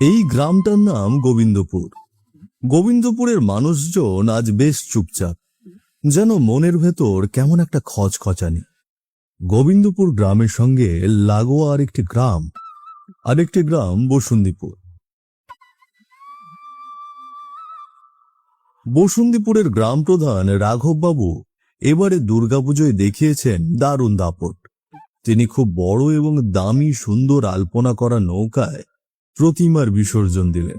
এই গ্রামটার নাম গোবিন্দপুর। গোবিন্দপুরের মানুষজন আজ বেশ চুপচাপ, যেন মনের ভেতর কেমন একটা খচখচানি। গোবিন্দপুর গ্রামের সঙ্গে লাগোয়া আরেকটি গ্রাম বসুন্দিপুর। বসুন্দিপুরের গ্রাম প্রধান রাঘববাবু এবারে দুর্গাপুজোয় দেখিয়েছেন দারুণ দাপট। তিনি খুব বড় এবং দামি সুন্দর আলপনা করা নৌকায় প্রতিমার বিসর্জন দিলেন।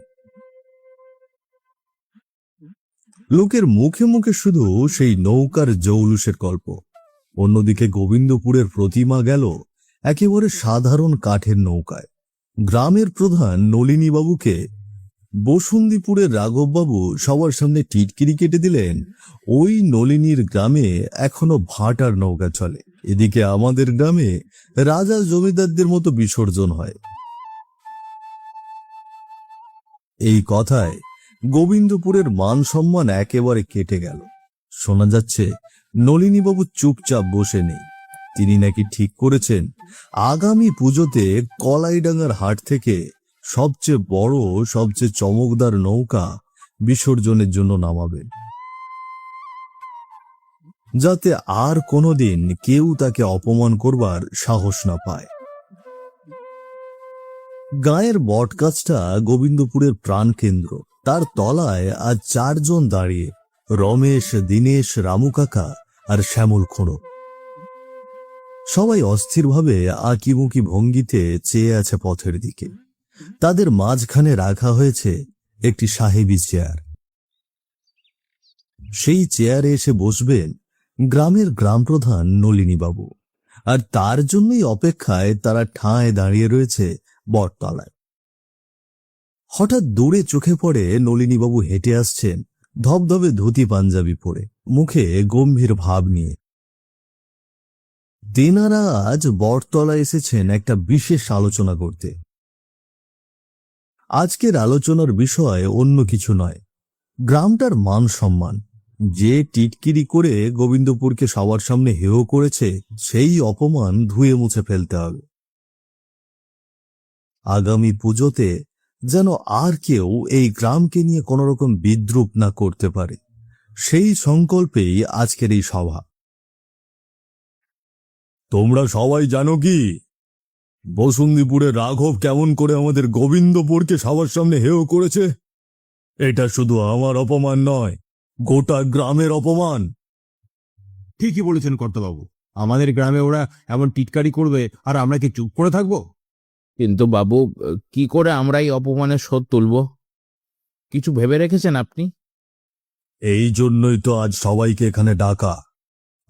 লোকের মুখে মুখে শুধু সেই নৌকার জৌলুসের গল্প। অন্যদিকে গোবিন্দপুরের প্রতিমা গেল একেবারে সাধারণ কাঠের নৌকায়। গ্রামের প্রধান নলিনীবাবুকে বসুন্দিপুরের রাঘববাবু সবার সামনে টিটকিরি কেটে দিলেন। ওই নলিনীর গ্রামে এখনো ভাটার নৌকা চলে, এদিকে আমাদের গ্রামে রাজা জমিদারদের মতো বিসর্জন হয়। এই কথায় গোবিন্দপুরের মান সম্মান একেবারে কেটে গেল। শোনা যাচ্ছে নলিনীবাবু চুপচাপ বসে নেই। তিনি নাকি ঠিক করেছেন আগামী পুজোতে কলাইডাঙ্গার হাট থেকে সবচেয়ে বড়, সবচেয়ে চমকদার নৌকা বিসর্জনের জন্য নামাবেন, যাতে আর কোনোদিন কেউ তাকে অপমান করবার সাহস না পায়। গায়ের বটগাছটা গোবিন্দপুরের প্রাণকেন্দ্র। তার তলায় আজ 4 জন দাঁড়িয়ে, রমেশ, দীনেশ, রামু কাকা আর শ্যামল খুঁড়ো। সবাই অস্থিরভাবে আঁকিমুখি ভঙ্গিতে চেয়ে আছে পথের দিকে। তাদের মাঝখানে রাখা হয়েছে একটি সাহেবী চেয়ার। সেই চেয়ারে এসে বসবেন গ্রামের গ্রামপ্রধান নলিনীবাবু, আর তার জন্যই অপেক্ষায় তারা ঠায় দাঁড়িয়ে রয়েছে বটতলায়। হঠাৎ দূরে চোখে পড়ে নলিনীবাবু হেঁটে আসছেন ধবধবে ধুতি পাঞ্জাবি পরে, মুখে গম্ভীর ভাব নিয়ে। তেনারা আজ বটতলায় এসেছেন একটা বিশেষ আলোচনা করতে। আজকের আলোচনার বিষয় অন্য কিছু নয়, গ্রামটার মান সম্মান। যে টিটকিরি করে গোবিন্দপুরকে সবার সামনে হেয় করেছে, সেই অপমান ধুয়ে মুছে ফেলতে হবে। আগামী পুজোতে যেন আর কেউ এই গ্রামকে নিয়ে কোনো রকম বিদ্রুপ না করতে পারে, সেই সংকল্পেই আজকের এই সভা। তোমরা সবাই জানো কি বসুন্দিপুরের রাঘব কেমন করে আমাদের গোবিন্দপুরকে সবার সামনে হেয় করেছে? এটা শুধু আমার অপমান নয়, গোটা গ্রামের অপমান। ঠিকই বলেছেন কর্তাবাবু, আমাদের গ্রামে ওরা এমন টিটকারি করবে আর আমরা কি চুপ করে থাকবো? কিন্তু বাবু, কি করে আমরা এই অপমানের শোধ তুলব? কিছু ভেবে রেখেছেন আপনি? এই জন্যই তো আজ সবাইকে এখানে ডাকা।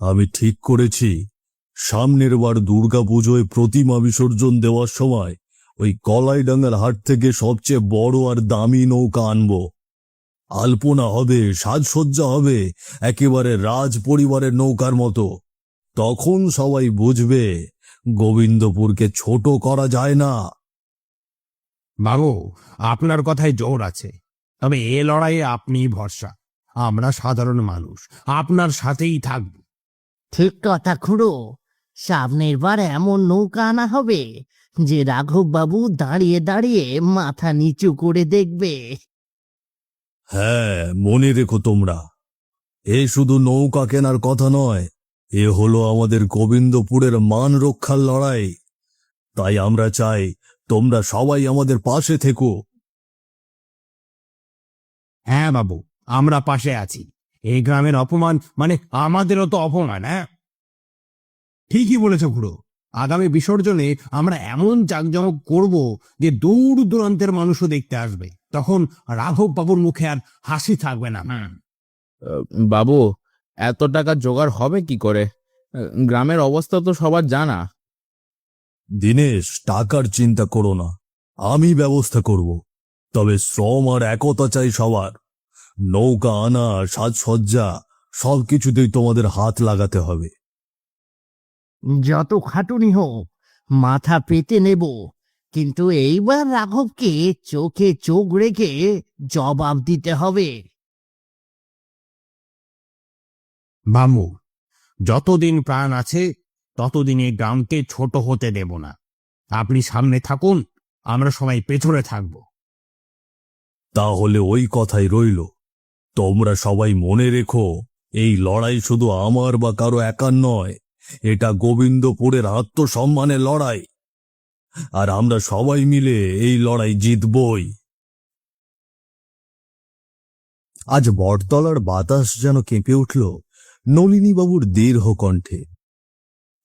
আমি ঠিক করেছি সামনের বার দুর্গাপুজোয় প্রতিমা বিসর্জন দেওয়ার সময় ওই কলাইডাঙ্গার হাট থেকে সবচেয়ে বড় আর দামি নৌকা আনবো। আলপনা হবে, সাজসজ্জা হবে একেবারে রাজ পরিবারের নৌকার মতো। তখন সবাই বুঝবে গোবিন্দপুরকে ছোট করা যায় না। বাবু, আপনার কথায় জোর আছে, তবে এ লড়াইয়ে আপনিই ভরসা। আমরা সাধারণ মানুষ, আপনার সাথেই থাকব। ঠিক কথা খুড়ো, সামনের বার এমন নৌকা আনা হবে যে রাঘব বাবু দাঁড়িয়ে দাঁড়িয়ে মাথা নিচু করে দেখবে। হ্যাঁ, মনে রেখো তোমরা, এ শুধু নৌকা কেনার কথা নয়, এ হলো আমাদের গোবিন্দপুরের মান রক্ষার লড়াই। তাই আমরা চাই তোমরা সবাই আমাদের পাশে থেকো। হ্যাঁ বাবু, আমরা পাশে আছি। এই গ্রামের অপমান মানে আমাদেরও তো অপমান। হ্যাঁ, ঠিকই বলেছ খুড়ো, আগামী বিসর্জনে আমরা এমন জাঁকজমক করব যে দূর দূরান্তের মানুষও দেখতে আসবে। তখন রাঘব বাবুর মুখে আর হাসি থাকবে না। বাবু, এত টাকা জোগাড় হবে কি করে? গ্রামের অবস্থা তো সবার জানা। দীনেশ, টাকার চিন্তা করো না, আমি ব্যবস্থা করব। তবে শ্রম আর একতা চাই সবার। নৌকা আনা, সাজসজ্জা সবকিছুতেই তোমাদের হাত লাগাতে হবে। যত খাটুনি হোক মাথা পেতে নেব, কিন্তু এইবার রাঘবকে চোখে চোখ রেখে জবাব দিতে হবে। বাবু, যতদিন প্রাণ আছে ততদিন এই গ্রামকে ছোট হতে দেব না। আপনি সামনে থাকুন, আমরা সবাই পেছনে থাকবো। তাহলে ওই কথাই রইল, তোমরা সবাই মনে রেখো, এই লড়াই শুধু আমার বা কারো একার নয়, এটা গোবিন্দপুরের আত্মসম্মানের লড়াই, আর আমরা সবাই মিলে এই লড়াই জিতবই। আজ বটতলার বাতাস যেন কেঁপে উঠল নলিনীবাবুর দীর্ঘ কণ্ঠে।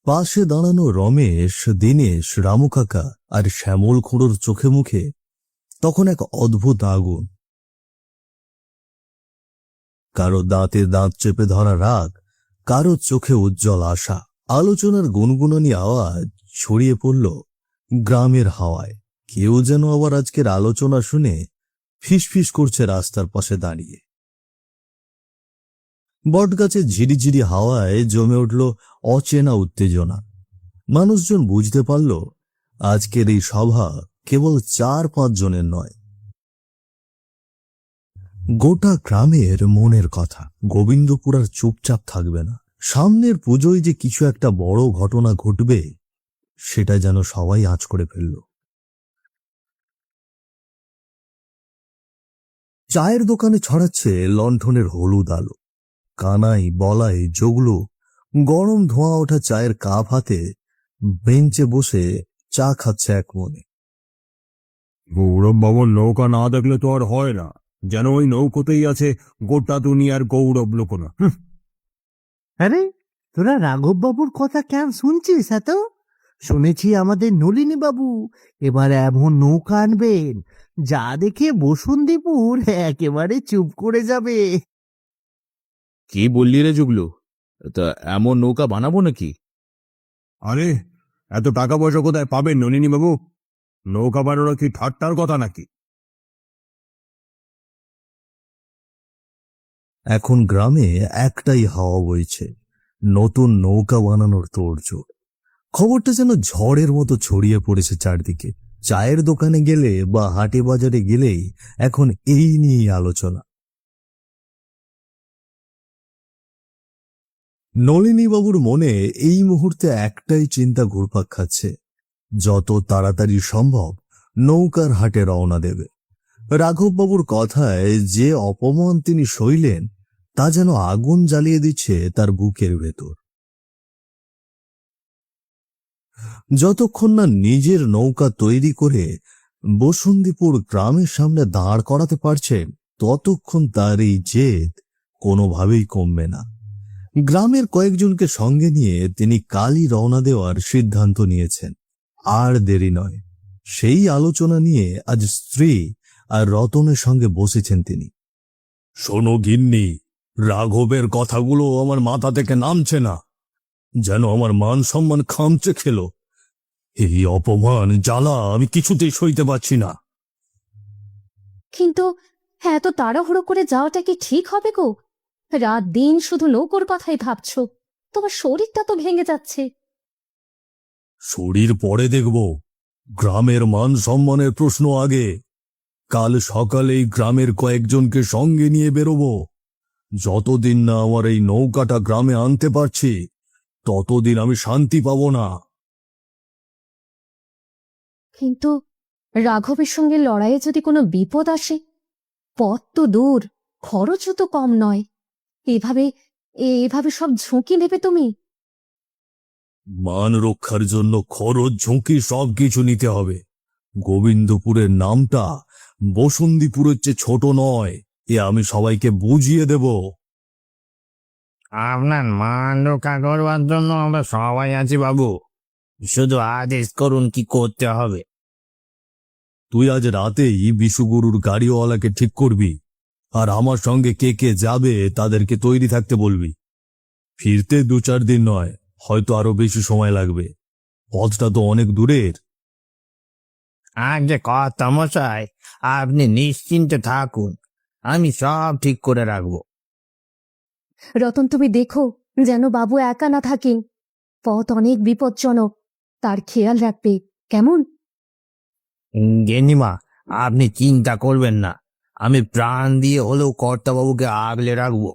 পাশে দাঁড়ানো রমেশ, দীনেশ, রামু কাকা আর শ্যামল খুড়োর চোখে মুখে তখন এক অদ্ভুত আগুন। কারো দাঁতে দাঁত চেপে ধরা রাগ, কারো চোখে উজ্জ্বল আশা। আলোচনার গুনগুনানি আওয়াজ ছড়িয়ে পড়ল গ্রামের হাওয়ায়। কেউ যেন আবার আজকের আলোচনা শুনে ফিসফিস করছে রাস্তার পাশে দাঁড়িয়ে। বটগাছের ঝিরিঝিরি হাওয়ায় জমে উঠল অচেনা উত্তেজনা। মানুষজন বুঝতে পারল আজকের এই সভা কেবল 4-5 জনের নয়, গোটা গ্রামের মনের কথা। গোবিন্দপুর আর চুপচাপ থাকবে না। সামনের পুজোয় যে কিছু একটা বড় ঘটনা ঘটবে, সেটা যেন সবাই আঁচ করে ফেলল। চায়ের দোকানে ছড়াচ্ছে লণ্ঠনের হলুদ আলো। কানাই, বলাই, জগলু গরম ধোঁয়া ওঠা চায়ের কাপ হাতে বেঞ্চে বসে চা খাচ্ছে এক মনে। গৌরব বাবুর নৌকা না দেখলে তো আর হয় না, যেন ওই নৌকোতেই আছে গোটা দুনিয়ার গৌরব লোকনা। আরে, তোরা রাঘব বাবুর কথা কেন শুনছিস এত? শুনেছি আমাদের নলিনী বাবু এবার এমন নৌকা আনবেন, যা দেখে বসুন্ধীপুর একেবারে চুপ করে যাবে। কি বললি রে জুগলু? তা এমন নৌকা বানাবো নাকি? আরে, এত টাকা পয়সা কোথায় পাবেন নলিনী বাবু? নৌকা বানানো কি ঠাট্টার কথা নাকি? এখন গ্রামে একটাই হাওয়া বইছে, নতুন নৌকা বানানোর তোড়জোড়। খবরটা যেন ঝড়ের মতো ছড়িয়ে পড়েছে চারদিকে। চায়ের দোকানে গেলে বা হাটে বাজারে গেলেই এখন এই নিয়েই আলোচনা। নলিনীবাবুর মনে এই মুহূর্তে একটাই চিন্তা ঘুরপাক খাচ্ছে, যত তাড়াতাড়ি সম্ভব নৌকার হাটে রওনা দেবে। রাঘববাবুর কথায় যে অপমান তিনি সইলেন, তা যেন আগুন জ্বালিয়ে দিচ্ছে তার বুকের ভেতর। যতক্ষণ না নিজের নৌকা তৈরি করে বসুন্ধীপুর গ্রামের সামনে দাঁড় করাতে পারছেন, ততক্ষণ তার এই জেদ কোনোভাবেই কমবে না। গ্রামের কয়েকজনকে সঙ্গে নিয়ে তিনি কালই রওনা দেওয়ার সিদ্ধান্ত নিয়েছেন। আর দেরি নয়। সেই আলোচনা নিয়ে আজ স্ত্রী আর রতনের সঙ্গে বসেছেন তিনি। শোনো গিন্নি, রাঘবের কথাগুলো আমার মাথা থেকে নামছে না, যেন আমার মান সম্মান খামচে খেলো। এই অপমান জ্বালা আমি কিছুতেই সইতে পারছি না। কিন্তু এত তাড়াহুড়ো করে যাওয়াটা কি ঠিক হবে গো? রাত দিন শুধু নৌকোর কথাই ভাবছো, তোমার শরীরটা তো ভেঙে যাচ্ছে। শরীর পরে দেখব, গ্রামের মান সম্মানের প্রশ্ন আগে। কাল সকালেই গ্রামের কয়েকজনকে সঙ্গে নিয়ে বেরোবো। যতদিন না আমার এই নৌকাটা গ্রামে আনতে পারছি, ততদিন আমি শান্তি পাবো না। কিন্তু রাঘবের সঙ্গে লড়াইয়ে যদি কোনো বিপদ আসে, পথ তো দূর, খরচও তো কম নয়। এভাবে এভাবে সব ঝুঁকি নেবে তুমি? মান রক্ষার জন্য খরচ, ঝুঁকি সবকিছু নিতে হবে। গোবিন্দপুরের নামটা বসুন্ধীপুরের চেয়ে ছোট নয়, এ আমি সবাইকে বুঝিয়ে দেব। আপনার মান রক্ষা করবার জন্য আমরা সবাই আছি বাবু, শুধু আদেশ করুন কি করতে হবে। তুই আজ রাতেই বিশুগুরুর গাড়িওয়ালাকে ঠিক করবি, আর আমার সঙ্গে কে কে যাবে তাদেরকে তৈরি থাকতে বলবি। ফিরতে 2-4 দিন নয়, হয়তো আরো বেশি সময় লাগবে। পথটা তো অনেক দূরের। আগে কথা মশাই, আপনি নিশ্চিন্তে থাকুন, আমি সব ঠিক করে রাখবো। রতন, তুমি দেখো যেন বাবু একা না থাকেন। পথ অনেক বিপজ্জনক, তার খেয়াল রাখবে, কেমন? গেনিমা, আপনি চিন্তা করবেন না, আমি প্রাণ দিয়ে হলেও কর্তাবাবুকে আগলে রাখবো।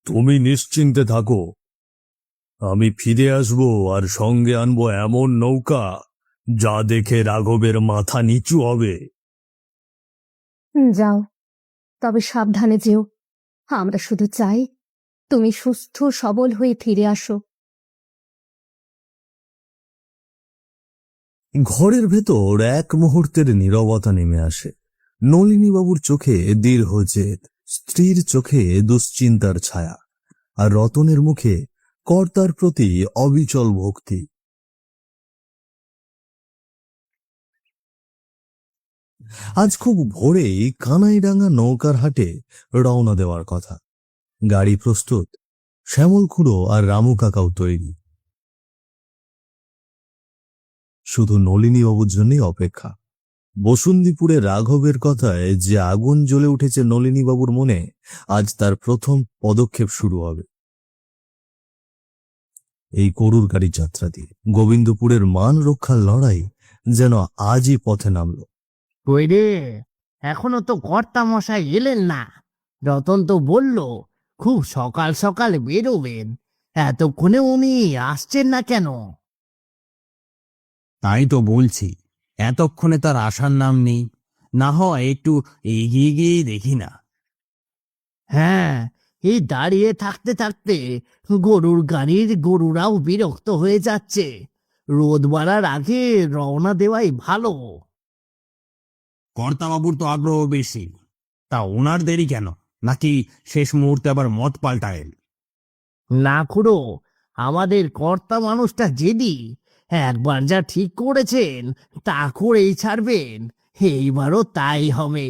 তুমি নিশ্চিন্তে থাকো, আমি ফিরে আসবো আর সঙ্গে আনবো এমন নৌকা যা দেখে রাঘবের মাথা নিচু হবে। যাও, তবে সাবধানে যেও। আমরা শুধু চাই তুমি সুস্থ সবল হয়ে ফিরে আসো। ঘরের ভেতর এক মুহূর্তের নীরবতা নেমে আসে। নলিনীবাবুর চোখে দীর্ঘ জেদ, স্ত্রীর চোখে দুশ্চিন্তার ছায়া, আর রতনের মুখে কর্তার প্রতি অবিচল ভক্তি। আজ খুব ভোরেই কানাইডাঙ্গা নৌকার হাটে রওনা দেওয়ার কথা। গাড়ি প্রস্তুত, শ্যামল খুড়ো আর রামু কাকাও তৈরি। শুধু নলিনীবাবুর জন্যই অপেক্ষা। বসুন্তীপুরে রাঘবের কথায় যে আগুন জ্বলে উঠেছে নলিনীবাবুর মনে, আজ তার প্রথম পদক্ষেপ শুরু হবে। এই গরুর গাড়ির যাত্রা দিয়ে গোবিন্দপুরের মান রক্ষার লড়াই যেন আজই পথে নামল। কই রে, এখনো তো কর্তা মশাই এলেন না। রতন তো বলল খুব সকাল সকাল বেরোবেন, এতক্ষণে উনি আসছেন না কেন? তাই তো বলছি, এতক্ষণে তার আসার নাম নেই। না হয় একটু এগিয়ে গিয়ে দেখি না। হ্যাঁ, এই দাঁড়িয়ে থাকতে থাকতে গরুর গাড়ির গরুরাও বিরক্ত হয়ে যাচ্ছে। রোদ বাড়ার আগে রওনা দেওয়াই ভালো। কর্তাবাবুর তো আগ্রহ বেশি, তা ওনার দেরি কেন? নাকি শেষ মুহূর্তে আবার মত পাল্টায়েন? না খুড়ো, আমাদের কর্তা মানুষটা জেদি। একবার যা ঠিক করেছেন তা করেই ছাড়বেন। এইবারও তাই হবে।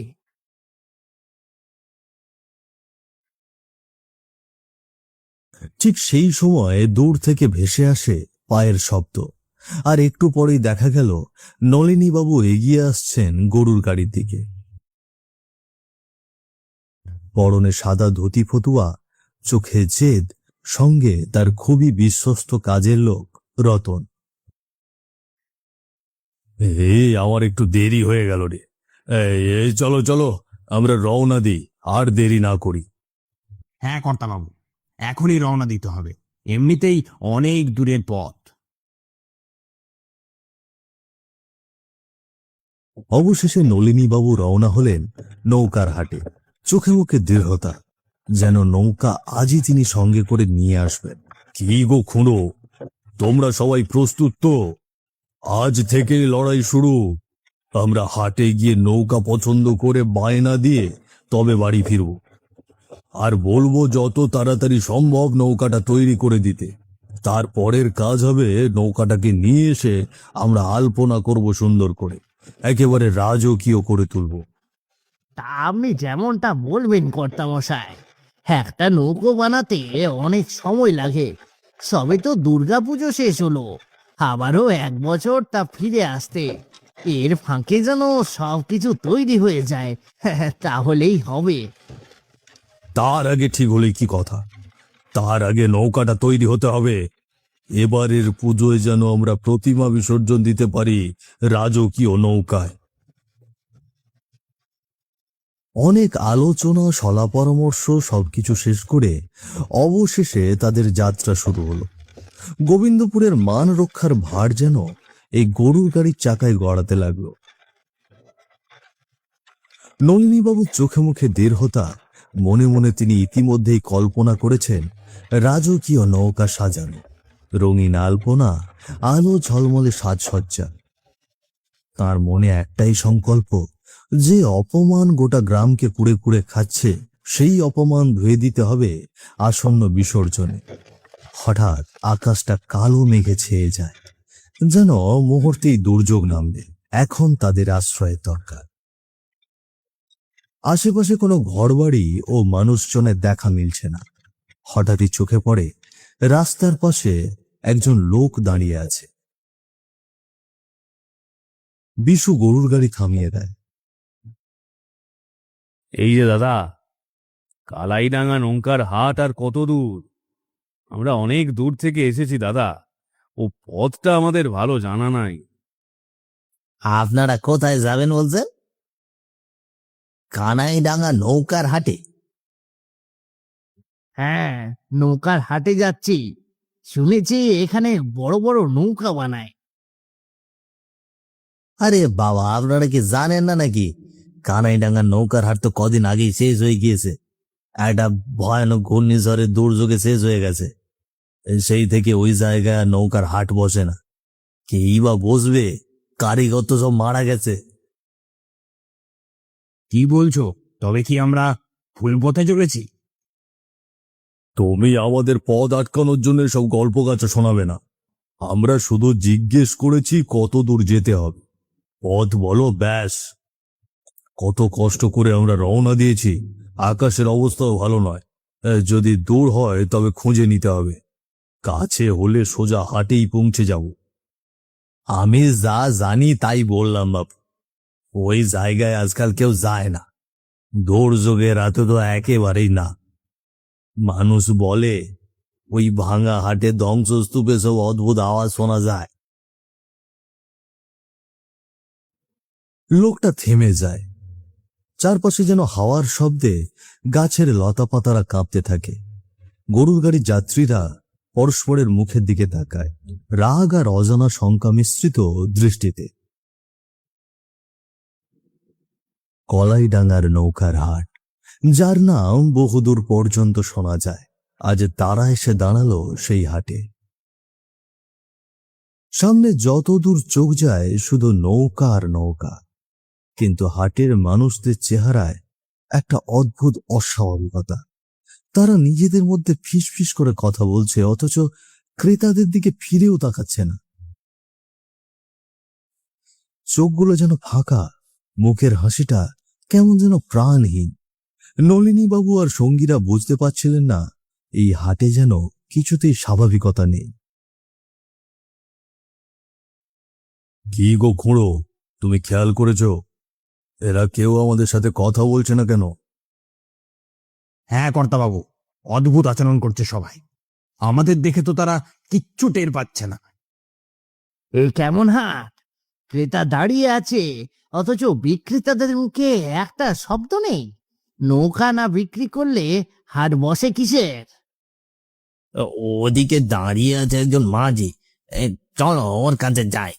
ঠিক সেই সময় দূর থেকে ভেসে আসে পায়ের শব্দ, আর একটু পরেই দেখা গেল নলিনীবাবু এগিয়ে আসছেন গরুর গাড়ির দিকে। পরনে সাদা ধুতি ফতুয়া, চোখে জেদ, সঙ্গে তার খুবই বিশ্বস্ত কাজের লোক রতন। আমার একটু দেরি হয়ে গেল রে। এই চলো চলো, আমরা রওনা দিই, আর দেরি না করি। হ্যাঁ কর্তাবাবু, এখনই রওনা দিতে হবে। এমনিতেই অনেক দূরের পথ। অবশেষে নলিনীবাবু রওনা হলেন নৌকার হাটে। চোখে মুখে দৃঢ়তা, যেন নৌকা আজই তিনি সঙ্গে করে নিয়ে আসবেন। কি গো খুঁড়ো, তোমরা সবাই প্রস্তুত তো? আজ থেকে লড়াই শুরু। আমরা হাটে গিয়ে নৌকা পছন্দ করে বায়না দিয়ে তবে বাড়ি ফিরব, আর বলবো যত তাড়াতাড়ি সম্ভব নৌকাটা তৈরি করে দিতে। তারপরের কাজ হবে নৌকাটাকে নিয়ে এসে আমরা আলপনা করব সুন্দর করে, একেবারে রাজকীয় করে তুলব। তা আপনি যেমনটা বলবেন কর্তা মশাই, একটা নৌকো বানাতে অনেক সময় লাগে। সবে তো দুর্গাপুজো শেষ হলো, আবারও 1 বছর তা ফিরে আসতে। এর ফাঁকে যেন সবকিছু তৈরি হয়ে যায়, তাহলেই হবে। তার আগে ঠিক হলে কি কথা, তার আগে নৌকাটা তৈরি হতে হবে। এবারের পুজোয় যেন আমরা প্রতিমা বিসর্জন দিতে পারি রাজকীয় নৌকায়। অনেক আলোচনা, সলা পরামর্শ সবকিছু শেষ করে অবশেষে তাদের যাত্রা শুরু হলো। গোবিন্দপুরের মান রক্ষার ভার যেন এই গরুর গাড়ির চাকায় গড়াতে লাগলো। নলিনীবাবুর চোখে মুখে দৃঢ়তা, মনে মনে তিনি ইতিমধ্যেই কল্পনা করেছেন রাজকীয় নৌকা সাজানো, রঙিন আলপনা, আলো ঝলমলে সাজসজ্জা। তার মনে একটাই সংকল্প, যে অপমান গোটা গ্রামকে কুড়ে কুড়ে খাচ্ছে, সেই অপমান ধুয়ে দিতে হবে আসন্ন বিসর্জনে। হঠাৎ আকাশটা কালো মেঘে ছেয়ে যায়, যেন মুহূর্তেই দুর্যোগ নামবে। এখন তাদের আশ্রয়ের দরকার। আশেপাশে কোনো ঘরবাড়ি ও মানুষজনের দেখা মিলছে না। হঠাৎই চোখে পড়ে রাস্তার পাশে একজন লোক দাঁড়িয়ে আছে। বিশু গরুর গাড়ি থামিয়ে দেয়। এই যে দাদা, কালাইডাঙ্গা নৌকার হাট আর কত দূর? আমরা অনেক দূর থেকে এসেছি দাদা, ও পথটা আমাদের ভালো জানা নাই। আপনারা কোথায় যাবেন বলছেন? কানাইডাঙ্গা নৌকার হাটে? হ্যাঁ, নৌকার হাটে যাচ্ছি। শুনেছি এখানে বড় বড় নৌকা বানায়। আরে বাবা, আপনারা কি জানেন না নাকি কানাইডাঙ্গার নৌকার হাট তো কদিন আগেই শেষ হয়ে গিয়েছে। একটা ভয়ানক ঘূর্ণিঝড়ের দুর্যোগে শেষ হয়ে গেছে। সেই থেকে ওই জায়গায় আর নৌকার হাট বসে না। কেই বা বসবে, কারিগর তো সব মারা গেছে। কি বলছো? তবে কি আমরা ভুল পথে চলেছি? তুমি আমাদের পথ আটকানোর জন্য সব গল্প গাছা শোনাবে না। আমরা শুধু জিজ্ঞেস করেছি কত দূর যেতে হবে, পথ বলো ব্যাস। কত কষ্ট করে আমরা রওনা দিয়েছি, আকাশের অবস্থাও ভালো নয়। যদি দূর হয় তবে খুঁজে নিতে হবে, কাছে হলে সোজা হাটেই পৌঁছে যাব। আমি যা জানি তাই বললাম বাপু। ওই জায়গায় আজকাল কেউ যায় না, দুর্যোগের রাতে তো একেবারেই না। মানুষ বলে ওই ভাঙা হাটে ধ্বংসস্তূপে সব অদ্ভুত আওয়াজ শোনা যায়। লোকটা থেমে যায়। চারপাশে যেন হাওয়ার শব্দে গাছের লতাপাতারা কাঁপতে থাকে। গরুর গাড়ির যাত্রীরা পরস্পরের মুখের দিকে তাকায়, রাগ আর অজানা শঙ্কা মিশ্রিত দৃষ্টিতে। কলাইডাঙ্গার নৌকার হাট, যার নাম বহুদূর পর্যন্ত শোনা যায়, আজ তারা এসে দাঁড়ালো সেই হাটে। সামনে যত দূর চোখ যায় শুধু নৌকা আর নৌকা, কিন্তু হাটের মানুষদের চেহারায় একটা অদ্ভুত অস্বাভাবিকতা। তারা নিজেদের মধ্যে ফিসফিস করে কথা বলছে, অথচ ক্রেতাদের দিকে ফিরেও তাকাচ্ছে না। চোখগুলো যেন ফাঁকা, মুখের হাসিটা কেমন যেন প্রাণহীন। নলিনী বাবু আর সঙ্গীরা বুঝতে পারছিলেন না এই হাটে যেন কিছুতেই স্বাভাবিকতা নেই। কি গো খুঁড়ো, তুমি খেয়াল করেছ এরা কেউ আমাদের সাথে কথা বলছে না কেন? হ্যাঁ কর্তাবাবু, অদ্ভুত আচরণ করছে সবাই। আমাদের দেখে তো তারা কিচ্ছু টের পাচ্ছে না। এই কেমন হাট! ক্রেতা দাঁড়িয়ে আছে, অথচ বিক্রেতাদের মুখে একটা শব্দ নেই। নৌকা না বিক্রি করলে হাট বসে কিসের? ওদিকে দাঁড়িয়ে আছে একজন মাঝি, চলো ওর কাছে যাই।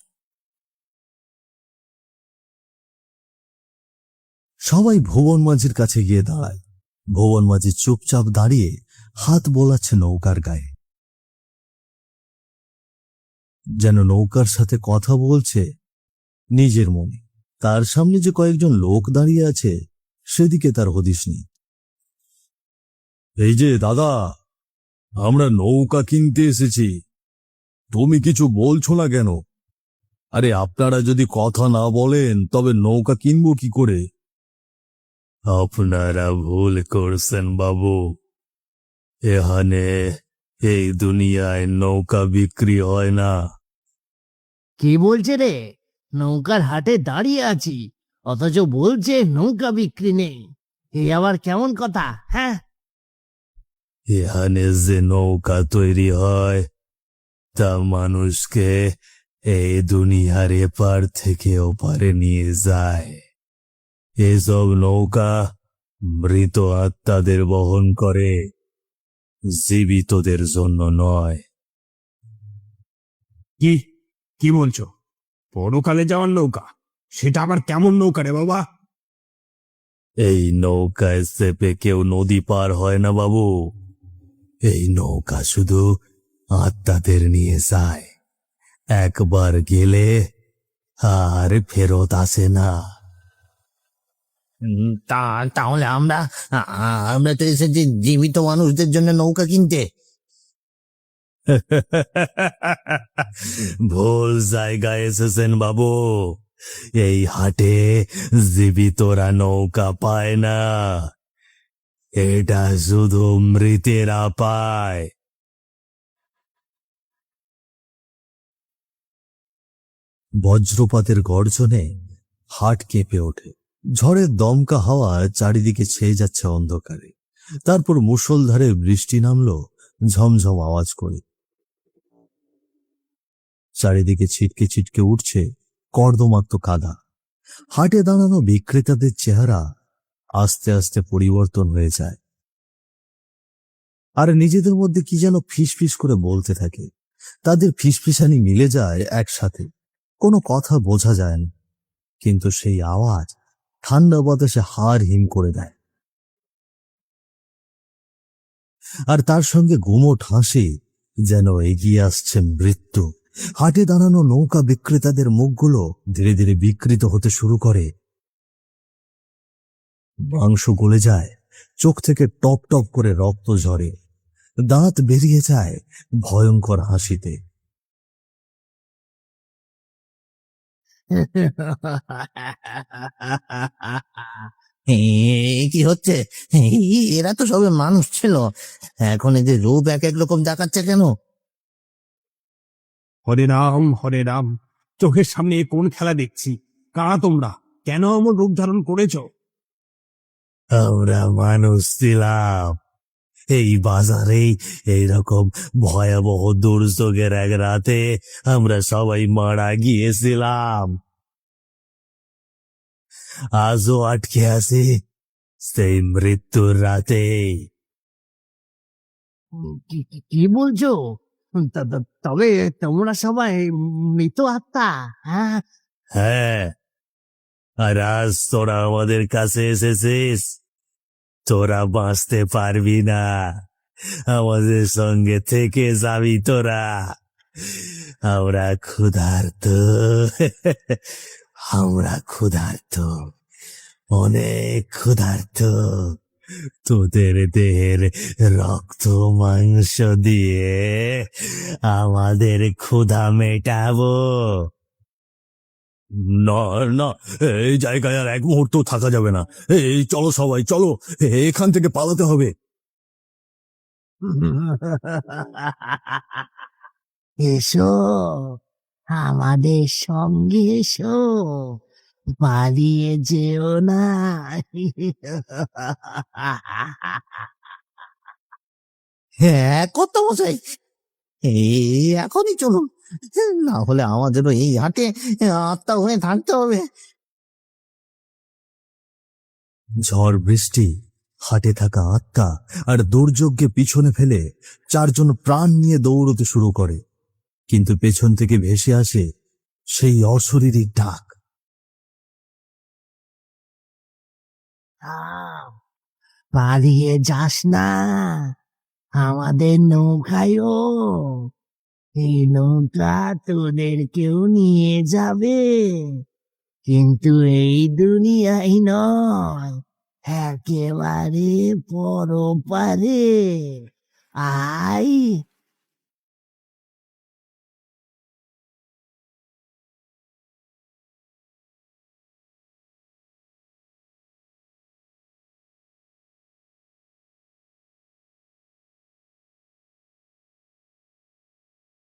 সবাই ভুবন মাঝির কাছে গিয়ে দাঁড়ায়। ভুবন মাঝি চুপচাপ দাঁড়িয়ে হাত বোলাচ্ছে নৌকার গায়ে, যেন নৌকার সাথে কথা বলছে নিজের মনে। তার সামনে যে কয়েকজন লোক দাঁড়িয়ে আছে সেদিকে তার হদিস নেই। এই যে দাদা, আমরা নৌকা কিনতে এসেছি, তুমি কিছু বলছো না কেন? আরে আপনারা যদি কথা না বলেন তবে নৌকা কিনবো কি করে? আপনারা ভুল করছেন বাবু, এখানে এই দুনিয়ায় নৌকা বিক্রি হয় না। কি বলছে রে? নৌকার হাটে দাঁড়িয়ে আছি, অথচ বলছে নৌকা বিক্রি নেই। এ আবার কেমন কথা? হ্যাঁ, এখানে যে নৌকা তৈরি হয় তা মানুষকে এই দুনিয়ার এপার থেকে ওপারে নিয়ে যায়। এসব নৌকা মৃত আত্মাদের বহন করে, জীবিতদের জন্য নয়। কি কি বলছো? পরকালে যাওয়ার নৌকা? সেটা আবার কেমন নৌকা রে বাবা? এই নৌকায় চেপে কেউ নদী পার হয় না বাবু। এই নৌকা শুধু আত্মাদের নিয়ে যায়, একবার গেলে আর ফেরত আসে না। তাহলে আমরা আমরা তো এসেছি জীবিত মানুষদের জন্য নৌকা কিনতে। ভুল জায়গায় এসেছেন বাবু। এই হাটে জীবিতরা নৌকা পায় না, এটা শুধু মৃতেরা পায়। বজ্রপাতের গর্জনে হাট কেঁপে ওঠে। ঝড়ের দমকা হাওয়া চারিদিকে ছেয়ে যাচ্ছে অন্ধকারে। তারপর মুষলধারে বৃষ্টি নামলো ঝমঝম আওয়াজ করে। চারিদিকে ছিটকে ছিটকে উঠছে কর্দমাক্ত কাদা। হাটে দাঁড়ানো বিক্রেতাদের চেহারা আস্তে আস্তে পরিবর্তন হয়ে যায়, আর নিজেদের মধ্যে কি যেন ফিসফিস করে বলতে থাকে। তাদের ফিসফিসানি মিলে যায় একসাথে, কোনো কথা বোঝা যায় না, কিন্তু সেই আওয়াজ ঠান্ডা বাতাসে হাড় হিম করে দেয়। আর তার সঙ্গে গুমোট হাসি, যেন এগিয়ে আসছে মৃত্যু। হাটে দাঁড়ানো নৌকা বিক্রেতাদের মুখগুলো ধীরে ধীরে বিকৃত হতে শুরু করে। মাংস গলে যায়, চোখ থেকে টপ টপ করে রক্ত ঝরে, দাঁত বেরিয়ে যায় ভয়ঙ্কর হাসিতে। কি হচ্ছে? এরা তো সবে মানুষ ছিল, এখন এদের রূপ এক এক রকম দেখাচ্ছে কেন? হরে রাম, চোখের সামনে এ কোন খেলা দেখছি? কারা তোমরা? কেন এমন রূপ ধারণ করেছো? আমরা মানুষ ছিলাম, এই বাজারেই এইরকম ভয়াবহ দুর্যোগের এক রাতে আমরা সবাই মারা গিয়েছিলাম। আজও আটকে আছি সেই মৃত্যুর রাতে। কি বলছো? তবে তোমরা সবাই মৃত আত্মা? হ্যাঁ, হ্যাঁ, আর আজ তোরা আমাদের কাছে এসেছিস, তোরা বাঁচতে পারবি না, আমাদের সঙ্গে থেকে যাবি তোরা। আমরা ক্ষুধার্ত, আমরা ক্ষুধার্ত, অনেক ক্ষুধার্ত। তোদের দেহের রক্ত মাংস দিয়ে আমাদের ক্ষুধা মেটাবো। না না, এই জায়গায় আর এক মুহূর্ত থাকা যাবে না। এই চলো সবাই, চলো, এখান থেকে পালাতে হবে। এসো, আমাদের সঙ্গে এসো, পালিয়ে যেও না। হ্যাঁ, কত মশাই, এই এখনই চলুন, না হলে আমাদেরও এই হাটে আত্মা হয়ে থাকতে হবে। ঝড় বৃষ্টি, হাটে থাকা আত্মা আর দুর্যোগকে পিছনে ফেলে চারজন প্রাণ নিয়ে দৌড়তে শুরু করে। কিন্তু পেছন থেকে ভেসে আসে সেই অশরীরী ডাক। পালিয়ে যাস না, আমাদের নৌকায়ও, এই নৌকা তোদেরকেও নিয়ে যাবে, কিন্তু এই দুনিয়ায় নয়, একেবারে পরপারে। আয়,